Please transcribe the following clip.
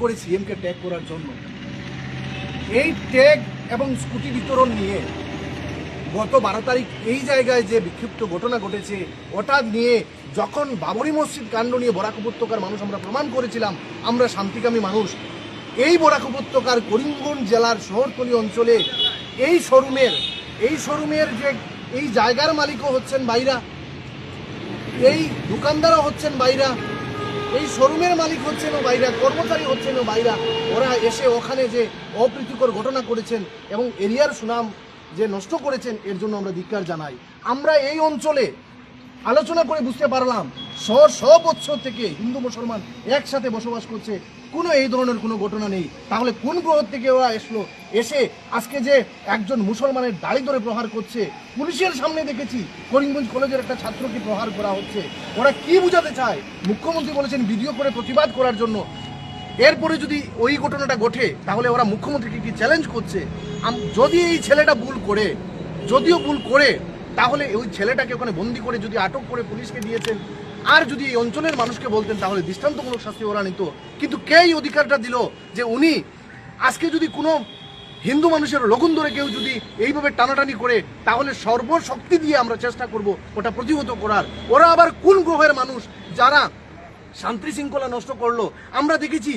করে সিএমকে ট্যাগ করার জন্য। এই ট্যাগ এবং স্কুটি বিতরণ নিয়ে গত 12 তারিখ এই জায়গায় যে বিক্ষিপ্ত ঘটনা ঘটেছে, ওটা নিয়ে যখন বাবরি মসজিদ কাণ্ড নিয়ে বরাক উপত্যকার মানুষ আমরা প্রমাণ করেছিলাম আমরা শান্তিকামী মানুষ, এই বরাক উপত্যকার করিমগঞ্জ জেলার শহরতলি অঞ্চলে এই শোরুমের যে এই জায়গার মালিকও হচ্ছেন বাইরা, এই দোকানদারও হচ্ছেন বাইরা, এই শোরুমের মালিক হচ্ছেন ও বাইরা, কর্মচারী হচ্ছেন ও বাইরা। ওরা এসে ওখানে যে অপ্রীতিকর ঘটনা করেছেন এবং এরিয়ার সুনাম যে নষ্ট করেছেন, এর জন্য আমরা ধিক্কার জানাই। আমরা এই অঞ্চলে আলোচনা করে বুঝতে পারলাম শ বছর থেকে হিন্দু মুসলমান একসাথে বসবাস করছে, কোনো এই ধরনের কোনো ঘটনা নেই। তাহলে কোন গ্রহ থেকে ওরা এসে আজকে যে একজন মুসলমানের দাড়ি ধরে প্রহার করছে, পুলিশের সামনে দেখেছি করিমগঞ্জ কলেজের একটা ছাত্রকে প্রহার করা হচ্ছে। ওরা কি বোঝাতে চায়? মুখ্যমন্ত্রী বলেছেন ভিডিও করে প্রতিবাদ করার জন্য। এরপরে যদি ওই ঘটনাটা ঘটে তাহলে ওরা মুখ্যমন্ত্রীকে কি চ্যালেঞ্জ করছে? যদি এই ছেলেটা যদিও ভুল করে তাহলে ওই ছেলেটাকে ওখানে বন্দি করে যদি আটক করে পুলিশকে দিয়েছেন, আর যদি এই অঞ্চলের মানুষকে বলতেন তাহলে দৃষ্টান্তমূলক শাস্তি ওরা নিত। কিন্তু কে এই অধিকারটা দিল যে উনি আজকে যদি কোনো হিন্দু মানুষের লগুন ধরে কেউ যদি এইভাবে টানাটানি করে তাহলে সর্বশক্তি দিয়ে আমরা চেষ্টা করব ওটা প্রতিহত করার। ওরা আবার কোন গ্রহের মানুষ যারা শান্তি শৃঙ্খলা নষ্ট করলো? আমরা দেখেছি